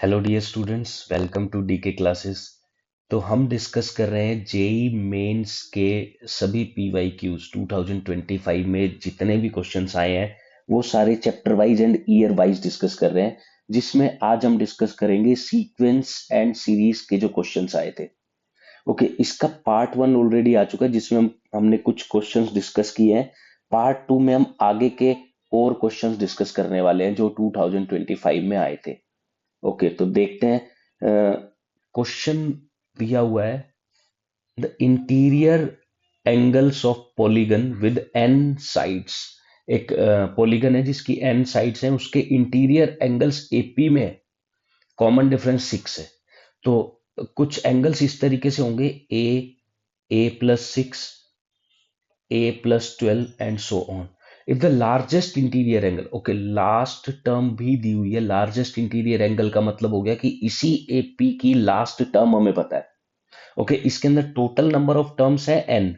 Hello dear students, welcome to DK classes. तो हम discuss कर रहे हैं जेई मेंस के सभी पीवाई क्यूज 2025 में जितने भी क्वेश्चंस आए हैं वो सारे chapter wise and year wise discuss कर रहे हैं, जिसमें आज हम डिस्कस करेंगे सीक्वेंस एंड सीरीज के जो क्वेश्चंस आए थे। ओके, इसका पार्ट वन ऑलरेडी आ चुका है जिसमें हमने कुछ क्वेश्चंस डिस्कस किए हैं। पार्ट टू में हम आगे के और क्वेश्चंस डिस्कस करने वाले हैं जो 2025 में आए थे। ओके, तो देखते हैं। क्वेश्चन दिया हुआ है, the interior angles of polygon with N sides. एक पॉलीगन है जिसकी एन साइड्स हैं, उसके इंटीरियर एंगल्स एपी में है, कॉमन डिफरेंस 6 है। तो कुछ एंगल्स इस तरीके से होंगे, A plus 6, A+12 and so on. If the largest interior angle, okay last term भी दी हुई है, लार्जेस्ट इंटीरियर एंगल का मतलब हो गया कि इसी एपी की लास्ट टर्म हमें पता है। ओके, इसके अंदर टोटल नंबर ऑफ टर्म्स है एन,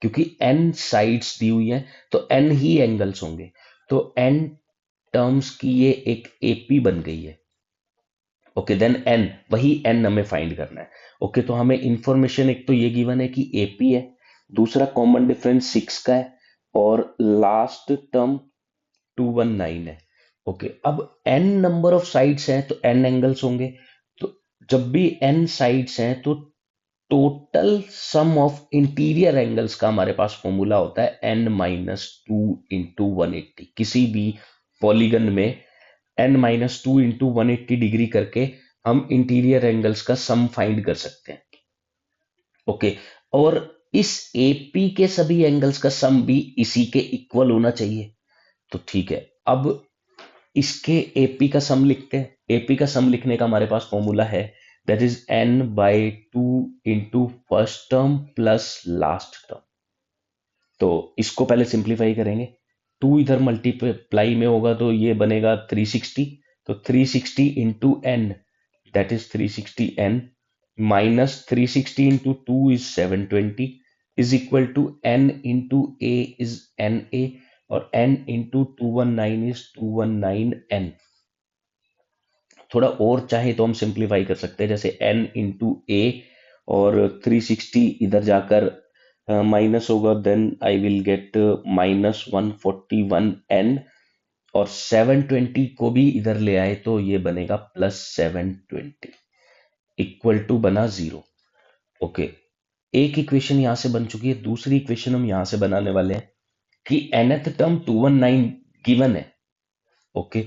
क्योंकि एन साइड्स दी हुई है तो एन ही एंगल्स होंगे। तो एन टर्म्स की ये एक एपी बन गई है। ओके, देन एन, वही एन हमें फाइंड करना है। ओके, तो हमें इंफॉर्मेशन एक तो ये गिवन है कि एपी है, दूसरा कॉमन डिफरेंस 6 का है, और लास्ट टर्म 219 है। ओके, अब एन नंबर ऑफ साइड्स हैं तो एन एंगल्स होंगे। तो जब भी एन साइड्स हैं तो total sum of interior angles का हमारे पास फॉर्मूला होता है n-2 × 180। किसी भी पॉलीगन में n-2 × 180 डिग्री करके हम इंटीरियर एंगल्स का सम फाइंड कर सकते हैं। ओके, और इस एपी के सभी एंगल्स का सम भी इसी के इक्वल होना चाहिए। तो ठीक है, अब इसके एपी का सम लिखते हैं। एपी का सम लिखने का हमारे पास फॉर्मूला है, that is n/2 into first term plus last term. तो इसको पहले सिंप्लीफाई करेंगे। 2 इधर मल्टीप्लाई में होगा तो ये बनेगा 360। तो 360 into N, that is 360n, minus 360 into 2 is 720, is equal to n into a is na, और n इंटू 219 इज 219n। थोड़ा और चाहे तो हम सिंप्लीफाई कर सकते हैं, जैसे n इंटू a, और 360 इधर जाकर माइनस होगा, then I will gate -141n, और 720 को भी इधर ले आए तो ये बनेगा +720, इक्वल टू बना 0। ओके, एक इक्वेशन यहां से बन चुकी है। दूसरी इक्वेशन हम यहां से बनाने वाले हैं कि nth टर्म 219 गिवन है। ओके,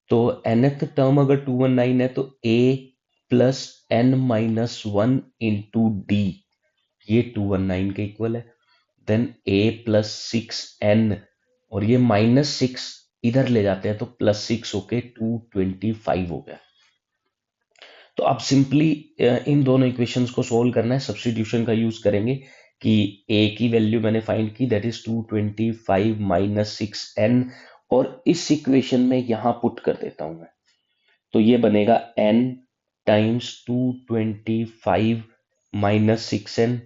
तो nth टर्म अगर 219 है तो a plus n-1 into D, ये 219 के इक्वल है। देन a प्लस 6n, और ये -6 इधर ले जाते हैं तो +6 होके 225 हो गया। तो अब सिंपली इन दोनों इक्वेशंस को सोल्व करना है, सब्स्टिट्यूशन का यूज करेंगे कि a की वैल्यू मैंने फाइंड की, दैट इज 225 माइनस 6n, और इस इक्वेशन में यहां पुट कर देता हूं मैं। तो ये बनेगा n times 225 minus 6n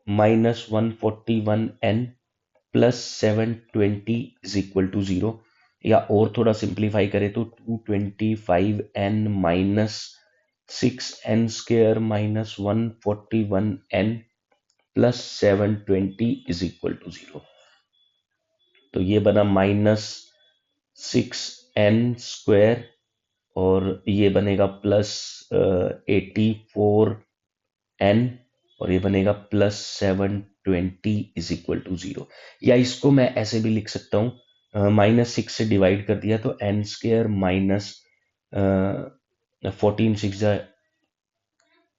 minus 141n plus 720 is equal to 0। या और थोड़ा सिंप्लीफाई करें तो 225n minus 6n² minus 141n plus 720 is equal to 0। तो ये बना -6n², और ये बनेगा +84n, और ये बनेगा +720 इज इक्वल टू 0। या इसको मैं ऐसे भी लिख सकता हूँ, -6 से डिवाइड कर दिया तो n² माइनस 14×6 =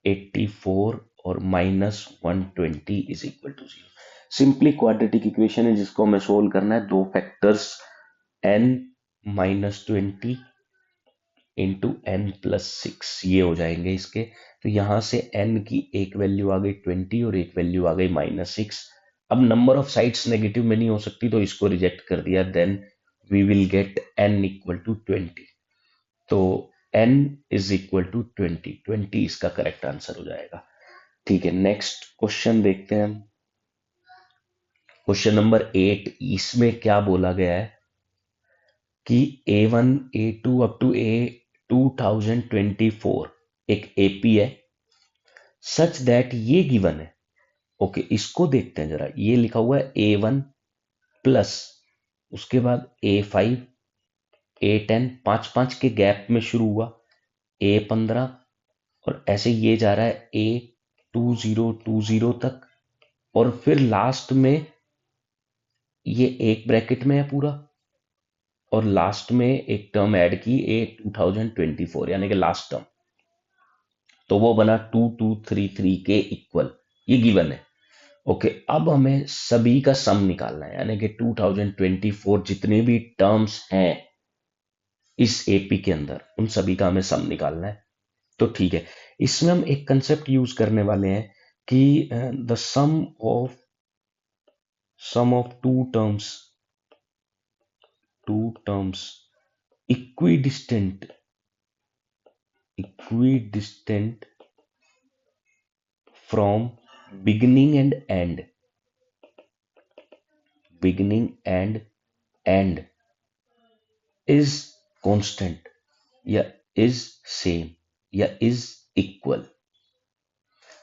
84, और -120 is equal to 0। Simply quadratic equation है जिसको हमें सोल्व करना है। दो फैक्टर्स n-20 इंटू n+6 ये हो जाएंगे इसके। तो यहां से n की एक वैल्यू आ गई 20 और एक वैल्यू आ गई -6। अब नंबर ऑफ साइड्स नेगेटिव में नहीं हो सकती तो इसको रिजेक्ट कर दिया, then we will get n equal to 20। तो n इज इक्वल टू 20 इसका करेक्ट आंसर हो जाएगा। ठीक है, नेक्स्ट क्वेश्चन देखते हैं हम। क्वेश्चन नंबर 8, इसमें क्या बोला गया है कि A1 A2 अप टू 2024 एक एपी है सच दैट ये गिवन है। ओके इसको देखते हैं जरा, ये लिखा हुआ है A1 प्लस उसके बाद A5 A10, 5-5 के गैप में शुरू हुआ, A15 और ऐसे ये जा रहा है A2020 तक, और फिर लास्ट में ये एक ब्रैकेट में है पूरा, और लास्ट में एक टर्म ऐड की A2024 यानी कि लास्ट टर्म, तो वो बना 2233 के इक्वल, ये गिवन है। ओके अब हमें सभी का सम निकालना है, यानी कि 2024 जितने भी टर्म्स हैं इस एपी के अंदर उन सभी का हमें सम निकालना है। तो ठीक है, इसमें हम एक कंसेप्ट यूज करने वाले हैं कि the sum of two terms equidistant from beginning and end is constant या इज सेम या इज इक्वल।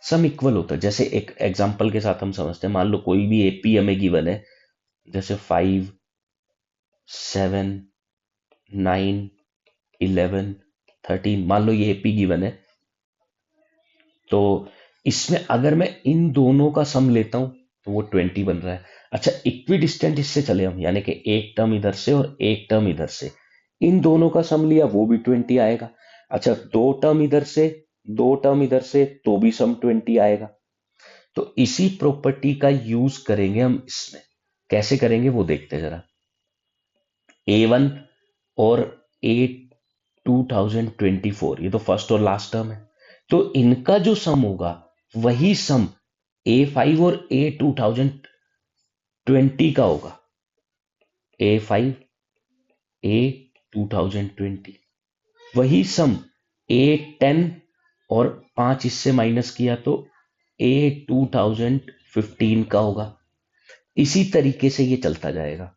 सम इक्वल होता है, जैसे एक एग्जांपल के साथ हम समझते हैं, मान लो कोई भी एपी हमें गिवन है, जैसे 5 7 9 11 13, मान लो ये एपी गिवन है, तो इसमें अगर मैं इन दोनों का सम लेता हूं तो वो 20 बन रहा है। अच्छा इक्विडिस्टेंट इससे चले हम, यानी कि एक टर्म इधर से और एक टर्म इधर से, इन दोनों का सम लिया वो भी 20 आएगा। अच्छा दो टर्म इधर से दो टर्म इधर से तो भी सम 20 आएगा। तो इसी प्रॉपर्टी का यूज करेंगे हम इसमें, कैसे करेंगे वो देखते हैं जरा। A1 और A2024 ये तो फर्स्ट और लास्ट टर्म है, तो इनका जो सम होगा वही सम A5 और A2020 का होगा। A5 A2020 वही सम A10 और 5 इससे माइनस किया तो A2015 का होगा। इसी तरीके से ये चलता जाएगा।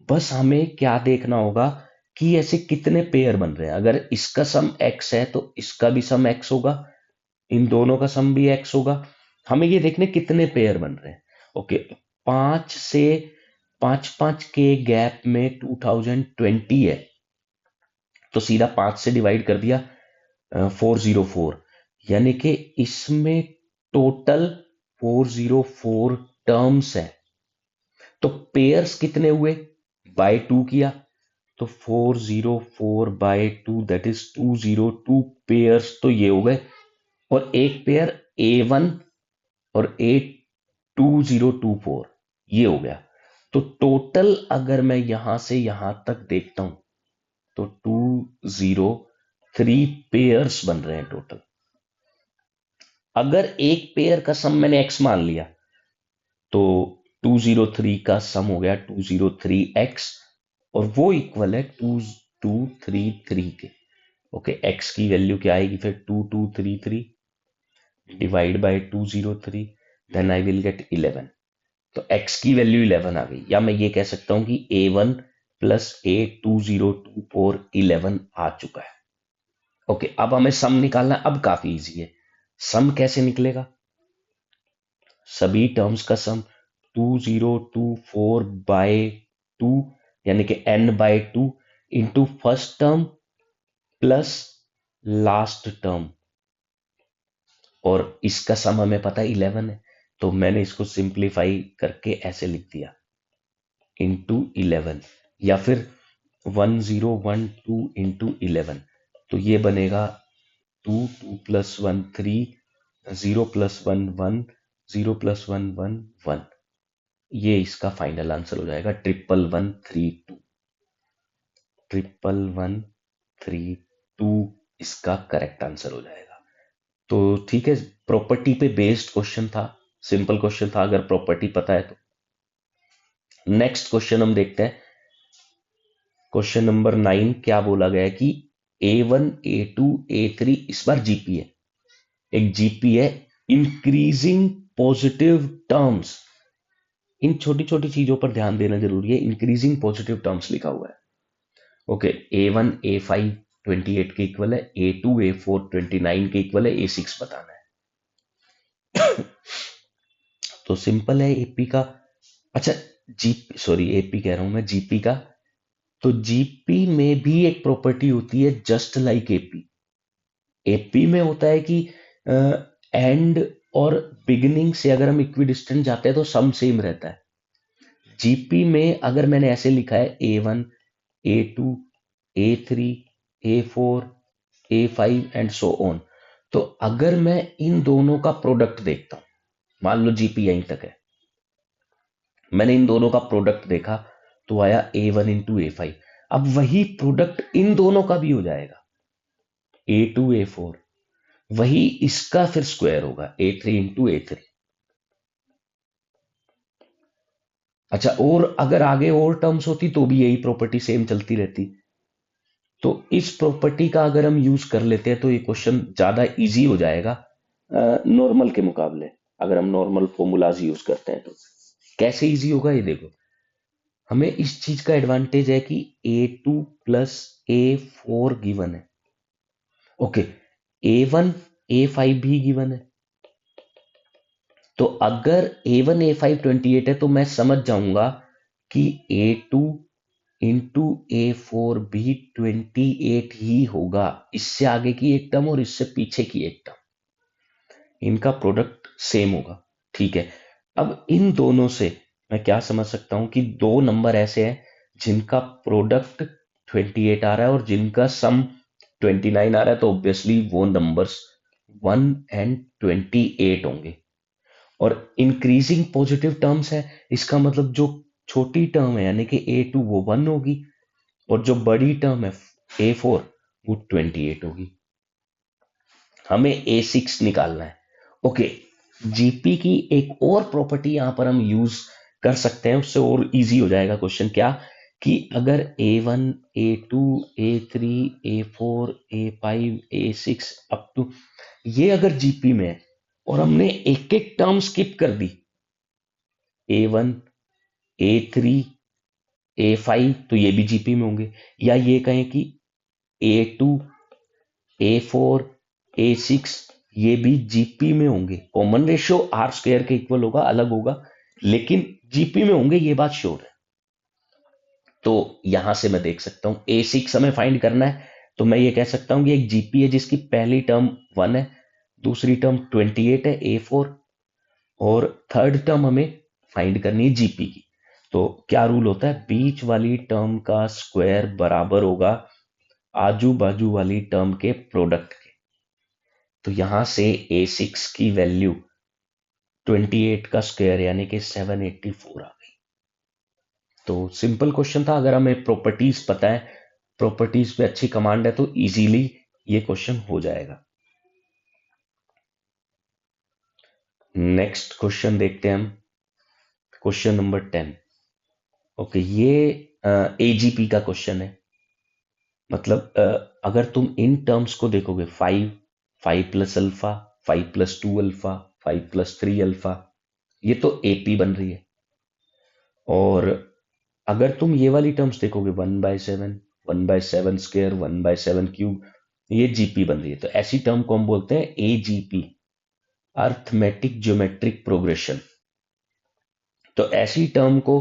बस हमें क्या देखना होगा कि ऐसे कितने पेयर बन रहे हैं। अगर इसका सम x है तो इसका भी सम x होगा, इन दोनों का सम भी x होगा। हमें ये देखने कितने पेयर बन रहे हैं। ओके 5 के गैप में 2020 है, तो सीधा 5 से डिवाइड कर दिया 404, यानी कि इसमें टोटल 404 टर्म्स है। तो पेयर्स कितने हुए, बाय 2 किया तो 404 बाय 2 दैट इज 202 पेयर्स, तो ये हो गए। और एक पेयर A1 और A2024 ये हो गया। तो टोटल अगर मैं यहां से यहां तक देखता हूं तो 203 पेयर्स बन रहे हैं टोटल। अगर एक पेयर का सम मैंने x मान लिया तो 203 का सम हो गया 203x, और वो इक्वल है 2233 के। ओके x की वैल्यू क्या आएगी फिर 2233 divide by 203, then I will get 11। तो x की वैल्यू 11 आ गई, या मैं ये कह सकता हूं कि A1 प्लस A2024 11 आ चुका है। ओके अब हमें सम निकालना, अब काफी इजी है। सम कैसे निकलेगा, सभी टर्म्स का सम 2024 बाय 2 यानी कि n by 2 into first term plus last term, और इसका सम हमें पता है 11 है, तो मैंने इसको सिंप्लीफाई करके ऐसे लिख दिया इंटू 11, या फिर 1012 इंटू 11, तो ये बनेगा 2 2 प्लस 1 3 0 प्लस 1 1 0 प्लस 1 1 1, ये इसका फाइनल आंसर हो जाएगा 11132 इसका करेक्ट आंसर हो जाएगा। तो ठीक है, प्रॉपर्टी पे बेस्ड क्वेश्चन था, सिंपल क्वेश्चन था अगर प्रॉपर्टी पता है तो। नेक्स्ट क्वेश्चन हम देखते हैं, क्वेश्चन नंबर 9 क्या बोला गया है कि A1 A2 A3 इस बार जीपी है, एक जीपी है इंक्रीजिंग पॉजिटिव टर्म्स। इन छोटी छोटी चीजों पर ध्यान देना जरूरी है, इंक्रीजिंग पॉजिटिव टर्म्स लिखा हुआ है। ओके A1 A5 28 के इक्वल है, A2 A4 29 के इक्वल है, A6 बताना है। तो सिंपल है एपी का। अच्छा, एपी कह रहा हूं मैं, जीपी का। तो जीपी में भी एक प्रॉपर्टी होती है जस्ट लाइक एपी। एपी में होता है कि एंड और बिगिनिंग से अगर हम इक्विडिस्टेंट जाते हैं तो सम सेम रहता है। जीपी में अगर मैंने ऐसे लिखा है A1 A2 A3 A4 A5 and so on, तो अगर मैं इन दोनों का प्रोडक्ट देखता हूं, मान लो जीपी यहीं तक है, मैंने इन दोनों का प्रोडक्ट देखा तो आया A1 इंटू A5। अब वही प्रोडक्ट इन दोनों का भी हो जाएगा, A2 A4, वही इसका फिर स्क्वायर होगा A3 इंटू A3। अच्छा, और अगर आगे और टर्म्स होती तो भी यही प्रॉपर्टी सेम चलती रहती। तो इस प्रॉपर्टी का अगर हम यूज कर लेते हैं तो ये क्वेश्चन ज्यादा इजी हो जाएगा नॉर्मल के मुकाबले, अगर हम नॉर्मल फॉर्मूलाज यूज करते हैं तो। कैसे इजी होगा ये देखो, हमें इस चीज का एडवांटेज है कि A2 प्लस A4 गिवन है, ओके, A1 A5 भी गिवन है। तो अगर A1 A5 28 है तो मैं समझ जाऊंगा कि A2 इंटू A4 भी 28 ही होगा। इससे आगे की एक टर्म और इससे पीछे की एक टर्म, इनका प्रोडक्ट सेम होगा। ठीक है, अब इन दोनों से मैं क्या समझ सकता हूं कि दो नंबर ऐसे हैं जिनका प्रोडक्ट 28 आ रहा है और जिनका सम 29 आ रहा है, तो ऑब्वियसली वो नंबर्स 1 एंड 28 होंगे। और इंक्रीजिंग पॉजिटिव टर्म्स है, इसका मतलब जो छोटी टर्म है यानी कि A2 वो 1 होगी, और जो बड़ी टर्म है A4 वो 28 होगी। हमें A6 निकालना है। ओके, जीपी की एक और प्रॉपर्टी यहां पर हम यूज कर सकते हैं, उससे और इजी हो जाएगा क्वेश्चन। क्या कि अगर A1 A2 A3 A4 A5 A6 up to, ये अगर जीपी में है और हमने एक एक टर्म स्किप कर दी, A1 A3 A5, तो ये भी जीपी में होंगे। या ये कहें कि A2 A4 A6 ये भी जीपी में होंगे। कॉमन रेशियो आर स्क्वायर के इक्वल होगा, अलग होगा, लेकिन जीपी में होंगे, ये बात श्योर है। तो यहां से मैं देख सकता हूं A6 हमें फाइंड करना है, तो मैं ये कह सकता हूं कि एक जीपी है जिसकी पहली टर्म 1 है, दूसरी टर्म 28 है A4, और थर्ड टर्म हमें फाइंड करनी है जीपी की। तो क्या रूल होता है, बीच वाली टर्म का स्क्वायर बराबर होगा आजू बाजू वाली टर्म के प्रोडक्ट के। तो यहां से A6 की वैल्यू 28 का स्क्वायर यानी कि 784 आ गई। तो सिंपल क्वेश्चन था। अगर हमें प्रॉपर्टीज पता है, प्रॉपर्टीज पे अच्छी कमांड है, तो इजीली ये क्वेश्चन हो जाएगा। नेक्स्ट क्वेश्चन देखते हैं हम, क्वेश्चन नंबर 10। ओके, ये एजीपी का क्वेश्चन है। मतलब अगर तुम इन टर्म्स को देखोगे, 5 plus alpha, 5 plus 2 alpha, 5 plus 3 alpha, ये तो एपी बन रही है। और अगर तुम ये वाली टर्म्स देखोगे, 1/7, 1/7 स्क्वायर, 1/7 क्यूब, ये जीपी बन रही है। तो ऐसी टर्म को हम बोलते हैं एजीपी, अर्थमेटिक ज्योमेट्रिक प्रोग्रेशन। तो ऐसी टर्म को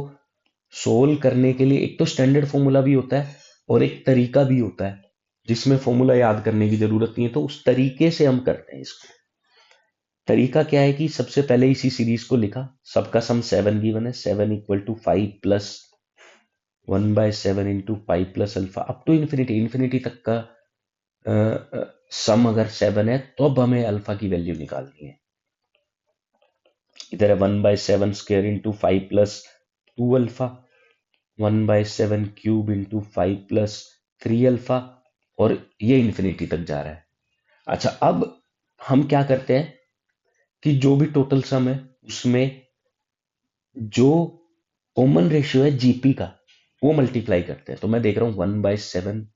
सोल्व करने के लिए एक तो स्टैंडर्ड फॉर्मूला भी होता है और एक तरीका भी होता है जिसमें फॉर्मूला याद करने की जरूरत नहीं है, तो उस तरीके से हम करते हैं इसको। तरीका क्या है कि सबसे पहले इसी सीरीज को लिखा, सबका सम 7 गिवन है, 7 equal to 5 plus 1/7 into 5 plus alpha up to infinity. Infinity तक का सम अगर 7 है तो अब हमें अल्फा की वैल्यू निकालनी है। इधर है 1/7 square into 5 plus 2 alpha, 1/7 cube into 5 plus 3 alpha, और ये इन्फिनिटी तक जा रहा है। अच्छा, अब हम क्या करते हैं कि जो भी टोटल सम है उसमें जो कॉमन रेशियो है जीपी का वो मल्टीप्लाई करते हैं। तो मैं देख रहा हूं 1/7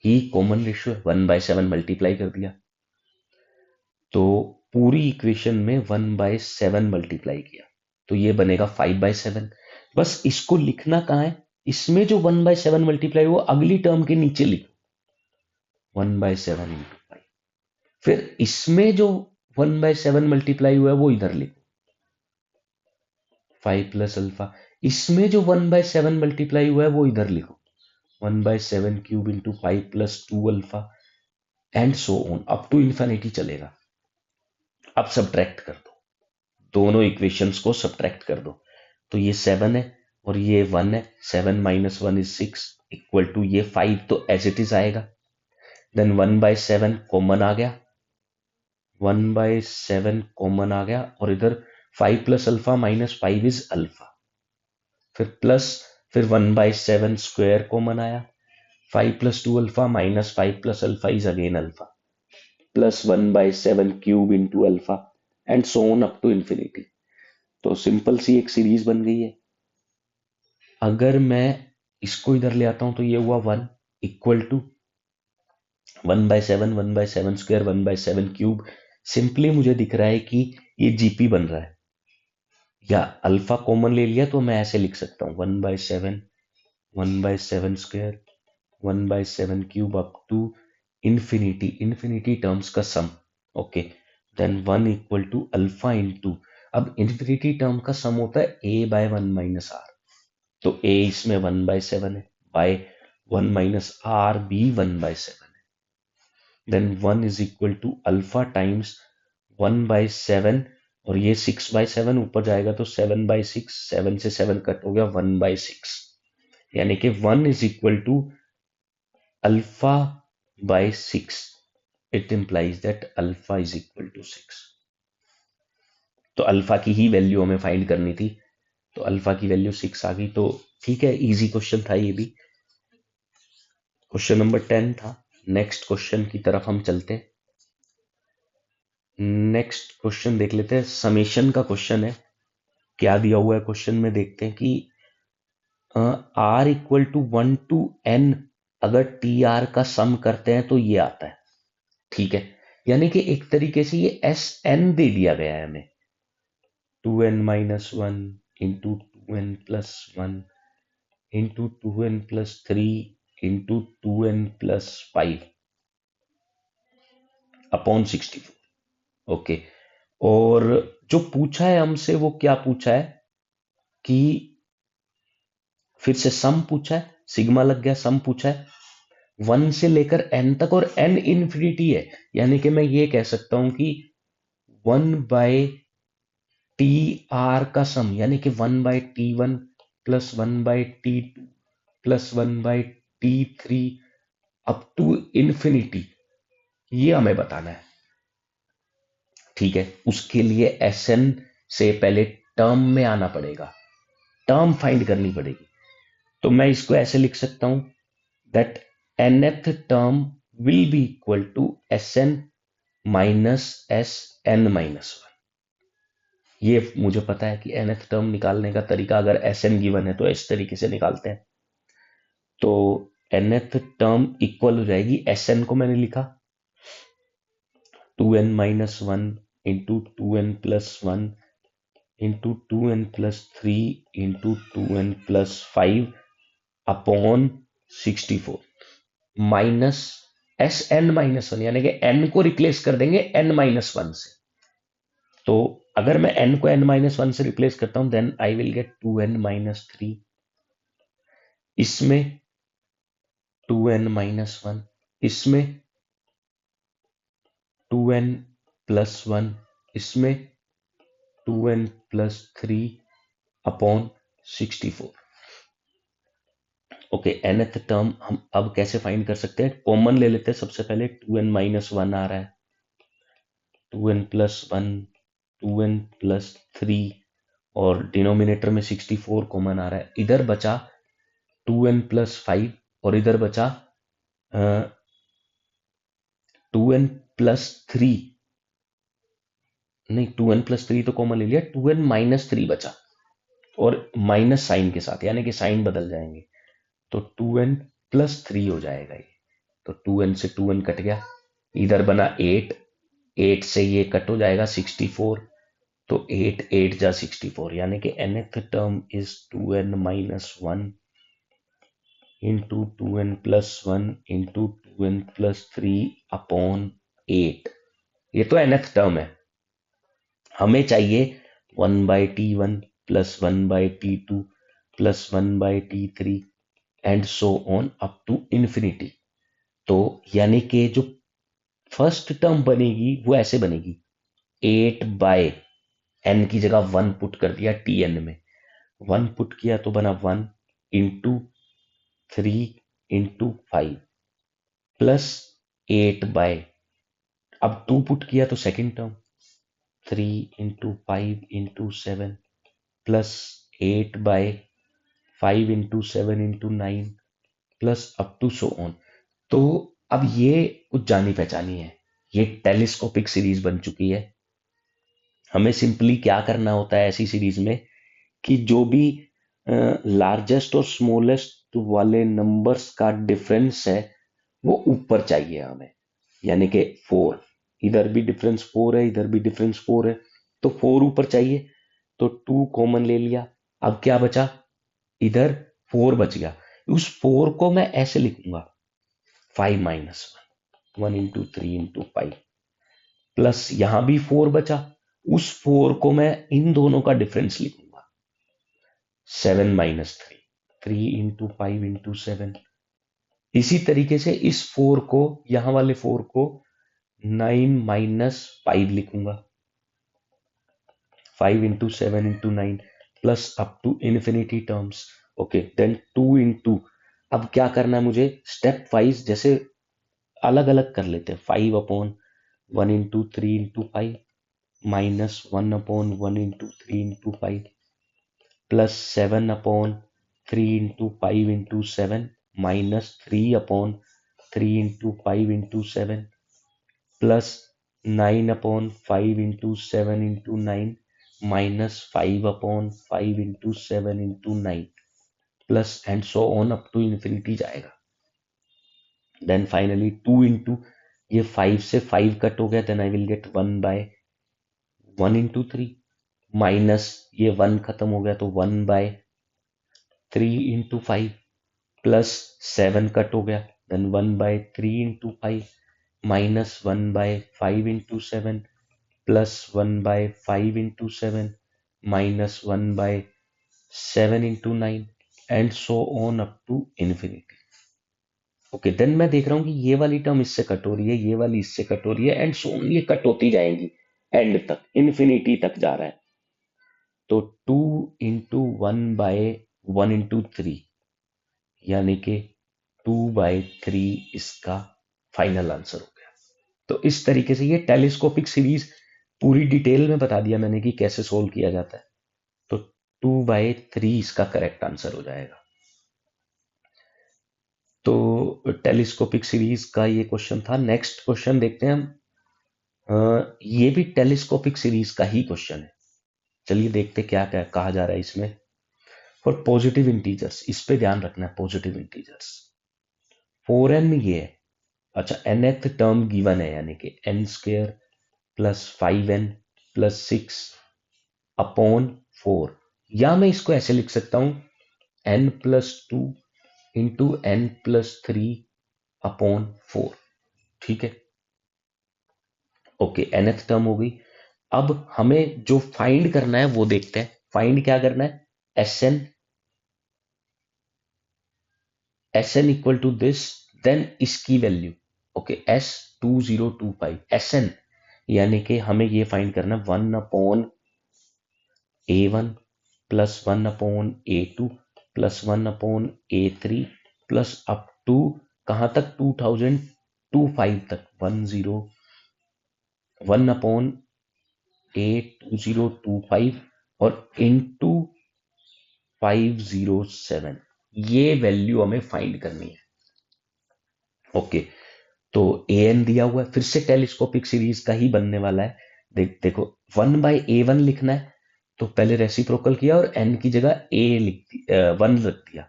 ही कॉमन रेशियो है, 1/7 मल्टीप्लाई कर दिया, तो पूरी इक्वेशन में 1/7 मल्टीप्लाई किया, तो ये बनेगा 5/7। बस इसको लिखना कहाँ है, इसमें जो 1/7 मल्टीप्लाई वो अगली टर्म के नीचे लिखो। 1/7 इंटू पाई। फिर इसमें जो 1/7 मल्टीप्लाई हुआ है वो इधर लिखो, 5 प्लस अल्फा। इसमें जो 1/7 मल्टीप्लाई हुआ है वो इधर लिखो, 1/7 cube into pi plus 2 alpha, and so on up to infinity चलेगा। अब सब्ट्रैक्ट कर दो, दोनों इक्वेशंस को सब्ट्रैक्ट कर दो। तो ये 7 है और ये 1 है, 7 माइनस 1 इज 6 इक्वल टू ये 5 तो एज इट इज आएगा। देन 1/7 कॉमन आ गया, 1/7 कॉमन आ गया, और इधर 5 plus alpha minus 5 is alpha. फिर प्लस, फिर 1/7 स्क्वायर कॉमन आया, 5 plus 2 alpha minus 5 plus alpha is again alpha, plus 1/7 cube into alpha, and so on up to infinity. तो सिंपल सी एक सीरीज बन गई है। अगर मैं इसको इधर ले आता हूं तो ये हुआ 1 equal to 1/7, 1/7 square, 1/7 cube. Simply मुझे दिख रहा है कि ये जीपी बन रहा है, या अल्फा कॉमन ले लिया तो मैं ऐसे लिख सकता हूँ 1/7, 1/7 square, 1/7 cube up to infinity, infinity terms का sum. Okay, then 1 equal to alpha into, अब इंफिनिटी टर्म का सम होता है a बाय 1 माइनस आर, तो a इसमें 1/7 है, बाय 1 माइनस आर भी 1/7 है। Then 1 is equal to alpha times 1/7, और ये 6/7 ऊपर जाएगा तो 7/6, 7 से 7 कट हो गया, 1/6, यानी कि 1 is equal to alpha by 6। It implies that alpha is equal to 6। तो अल्फा की ही वैल्यू हमें फाइंड करनी थी, तो अल्फा की वैल्यू 6 आ गई। तो ठीक है, इजी क्वेश्चन था ये भी। क्वेश्चन नंबर 10 था। नेक्स्ट क्वेश्चन की तरफ हम चलते हैं। नेक्स्ट क्वेश्चन देख लेते हैं, समेशन का क्वेश्चन है। क्या दिया हुआ है क्वेश्चन में, देखते हैं कि r equal to 1 to n, अगर टी आर का सम करते हैं तो ये आता है। ठीक है, यानी कि एक तरीके से ये एस एन दे दिया गया है हमें, 2n minus 1 into 2n plus 1 into 2n plus 3 into 2n plus 5 upon 64। Okay, और जो पूछा है हमसे वो क्या पूछा है कि फिर से सम पूछा है, सिग्मा लग गया, सम पूछा है 1 से लेकर n तक, और n इंफिनिटी है, यानी कि मैं ये कह सकता हूं कि 1/t r का सम, यानी कि 1/t1 plus 1/t2 plus 1/t3 up to infinity, ये हमें बताना है। ठीक है, उसके लिए एसएन से पहले टर्म में आना पड़ेगा, टर्म फाइंड करनी पड़ेगी। तो मैं इसको ऐसे लिख सकता हूं that nth term will be equal to Sn minus Sn minus 1। ये मुझे पता है कि nth टर्म निकालने का तरीका, अगर Sn गिवन है तो इस तरीके से निकालते हैं। तो nth टर्म इक्वल हो जाएगी, Sn को मैंने लिखा 2n minus 1 into 2n plus 1 into 2n plus 3 into 2n plus 5 upon 64 minus Sn minus 1, यानी कि n को रिप्लेस कर देंगे n माइनस 1 से। तो अगर मैं n को n माइनस 1 से रिप्लेस करता हूं, then I will get 2n minus 3, इसमें 2n माइनस 1, इसमें 2n प्लस 1, इसमें 2n plus 3 upon 64। Okay, nth term हम अब कैसे फाइंड कर सकते हैं, कॉमन ले लेते हैं। सबसे पहले 2n माइनस 1 आ रहा है, 2n प्लस 1, 2n प्लस 3, और डिनोमिनेटर में 64 कॉमन आ रहा है। इधर बचा 2n प्लस 5, और इधर बचा 2n प्लस 3, नहीं 2n प्लस 3 तो कॉमन ले लिया, 2n माइनस 3 बचा, और माइनस साइन के साथ, यानी कि साइन बदल जाएंगे, तो 2n प्लस 3 हो जाएगा ये। तो 2n से 2n कट गया, इधर बना 8, 8 से ये कट हो जाएगा 64, तो 8 8 जा 64, यानी कि nth term is 2n minus 1 into 2n plus 1 into 2n plus 3/8। ये तो nth टर्म है। हमें चाहिए 1/t1 plus 1/t2 plus 1/t3 and so on up to infinity. तो यानी कि जो फर्स्ट टर्म बनेगी वो ऐसे बनेगी, 8/n की जगह 1 पुट कर दिया tn में, 1 पुट किया तो बना 1 इंटू 3 इंटू 5 प्लस 8/, अब 2 पुट किया तो second term 3 into 5 into 7 plus 8/5 into 7 into 9 plus up to so on. तो अब ये कुछ जानी पहचानी है, ये टेलीस्कोपिक सीरीज बन चुकी है। हमें सिंपली क्या करना होता है ऐसी सीरीज में कि जो भी लार्जेस्ट और स्मॉलेस्ट वाले नंबर्स का डिफरेंस है वो ऊपर चाहिए हमें, यानी कि 4, इधर भी डिफरेंस 4 है, इधर भी डिफरेंस 4 है, तो 4 ऊपर चाहिए, तो 2 कॉमन ले लिया। अब क्या बचा, इधर 4 बच गया, उस 4 को मैं ऐसे लिखूंगा 5 माइनस 1 इंटू 3 इंटू 5 प्लस यहां भी 4 बचा, उस 4 को मैं इन दोनों का डिफरेंस लिखूंगा 7 माइनस 3, 3 इंटू 5 इंटू 7। इसी तरीके से इस 4 को, यहां वाले 4 को 9 माइनस 5 लिखूंगा, 5 into 7 into 9 plus up to infinity terms. Okay, then 2 into, अब क्या करना है मुझे, स्टेप वाइज जैसे अलग अलग कर लेते हैं, 5/1 into 3 into 5 minus 1/1 into 3 into 5 plus 7/3 into 5 into 7 minus 3/3 into 5 into 7 plus 9/5 into 7 into 9 minus 5/5 into 7 into 9 plus and so on up to infinity जाएगा। देन फाइनली 2 इंटू, ये 5 से 5 कट हो गया, then I will get 1/1 into 3 minus ये 1 खत्म हो गया तो 1/3 इंटू 5 प्लस 7 कट हो गया, then 1/3 into 5 minus 1/5 into 7 plus 1/5 into 7 minus 1/7 into 9 and so on up to infinity. Okay, then मैं देख रहा हूं कि ये वाली टर्म इससे कट हो रही है, ये वाली इससे कट हो रही है, एंड सो ऑन ये कट होती जाएंगी एंड तक, इन्फिनिटी तक जा रहा है। तो 2 इंटू 1/1 इंटू 3 यानी कि 2/3 इसका फाइनल आंसर हो गया। तो इस तरीके से ये टेलीस्कोपिक सीरीज पूरी डिटेल में बता दिया मैंने कि कैसे सोल्व किया जाता है। तो 2/3 इसका करेक्ट आंसर हो जाएगा। तो टेलीस्कोपिक सीरीज का ये क्वेश्चन था। नेक्स्ट क्वेश्चन देखते हैं हम। ये भी टेलीस्कोपिक सीरीज का ही क्वेश्चन है। चलिए देखते क्या क्या कहा जा रहा है इसमें। फॉर पॉजिटिव इंटीजर्स, इस पे ध्यान रखना है, पॉजिटिव इंटीजर्स 4n में ये है। अच्छा, nth टर्म गिवन है, यानी कि n² प्लस 5n प्लस 6/4, या मैं इसको ऐसे लिख सकता हूं n+2 इंटू n+3/4। ठीक है, ओके, nth टर्म हो गई। अब हमें जो फाइंड करना है वो देखते हैं। फाइंड क्या करना है, Sn equal to this, then इसकी वैल्यू, ओके, S2025 Sn, यानी कि हमें ये फाइंड करना 1/A1 plus 1/A2 plus 1/A3 plus up to कहां तक, 2025 तक, 1/A2025 और इंटू 507, ये वैल्यू हमें फाइंड करनी है। ओके, तो an दिया हुआ है, फिर से टेलीस्कोपिक सीरीज का ही बनने वाला है। देखो 1/A1 लिखना है, तो पहले रेसिप्रोकल किया और n की जगह a लिख दी, 1 रख दिया।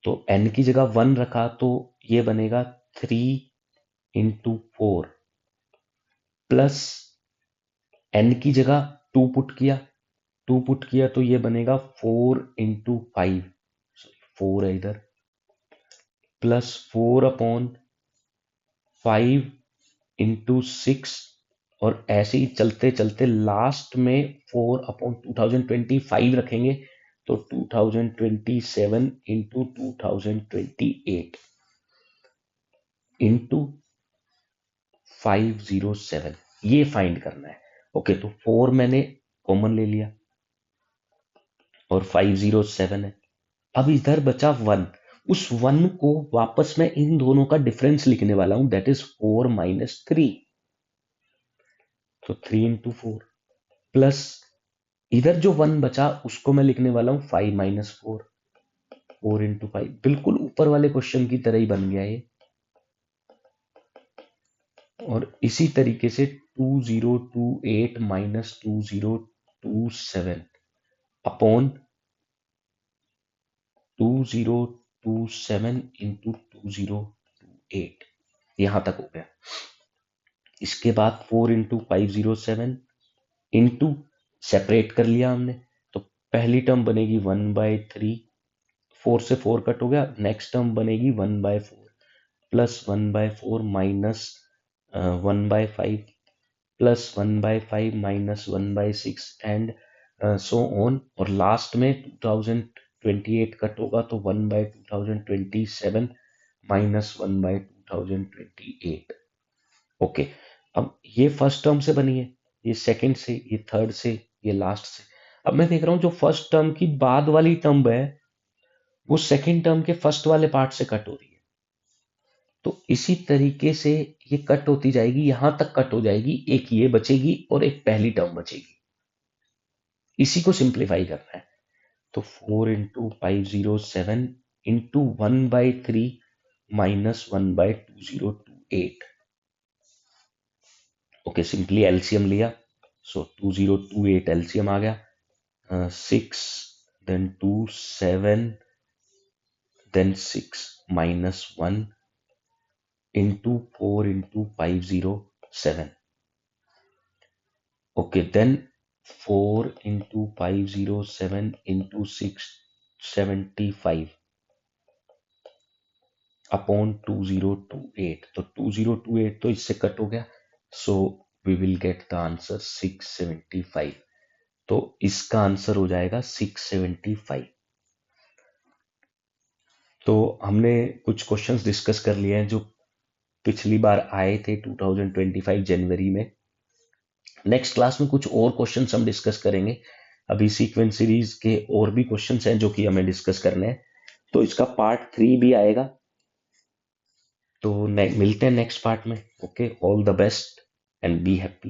तो n की जगह 1 रखा तो ये बनेगा 3 इंटू 4 प्लस n की जगह 2 पुट किया, 2 पुट किया तो ये बनेगा 4 इंटू 5, 4 है इधर, प्लस 4/5 इंटू 6, और ऐसे ही चलते चलते लास्ट में 4/2025 रखेंगे, तो 2027 इंटू 2028 इंटू 507, ये फाइंड करना है। ओके, तो 4 मैंने कॉमन ले लिया और 507 है। अब इधर बचा 1, उस 1 को वापस मैं इन दोनों का डिफरेंस लिखने वाला हूं, दैट इज 4 माइनस 3, तो 3 इंटू 4, प्लस इधर जो 1 बचा उसको मैं लिखने वाला हूं 5 माइनस 4, 4 इंटू 5, बिल्कुल ऊपर वाले क्वेश्चन की तरह ही बन गया ये। और इसी तरीके से 2028 माइनस 2027 अपॉन 2027 इंटू 2028, यहां तक हो गया। इसके बाद 4 इंटू 507 इंटू सेपरेट कर लिया हमने, तो पहली टर्म बनेगी 1/3, 4 से 4 कट हो गया, नेक्स्ट टर्म बनेगी 1/4 plus 1/4 minus 1/5 plus 1/5 minus 1/6 and so on, और लास्ट में 2028 कट होगा तो 1/2027 माइनस 1/2028। ओके, अब ये फर्स्ट टर्म से बनी है, ये सेकंड से, ये थर्ड से, ये लास्ट से। अब मैं देख रहा हूं जो फर्स्ट टर्म की बाद वाली टर्म है वो सेकंड टर्म के फर्स्ट वाले पार्ट से कट हो रही है, तो इसी तरीके से ये कट होती जाएगी, यहां तक कट हो जाएगी, एक ये बचेगी और एक पहली टर्म बचेगी। इसी को सिंप्लीफाई करना है, तो 4 into 507 into 1/3 minus 1/2028। Okay, simply LCM लिया, सो 2028 एलसीएम आ गया, 6 then 2 7 then 6 minus 1 into 4 into 507। Okay, then 4 into 507 into 675 upon 2028, तो 2028 तो इससे कट हो गया, so we will get the answer 675, तो इसका आंसर हो जाएगा 675। तो हमने कुछ क्वेश्चंस डिस्कस कर लिए हैं जो पिछली बार आए थे 2025 जनवरी में। नेक्स्ट क्लास में कुछ और क्वेश्चंस हम डिस्कस करेंगे, अभी सीक्वेंस सीरीज के और भी क्वेश्चंस हैं जो कि हमें डिस्कस करने हैं, तो इसका पार्ट 3 भी आएगा, तो मिलते हैं नेक्स्ट पार्ट में। Okay, all the best and be happy.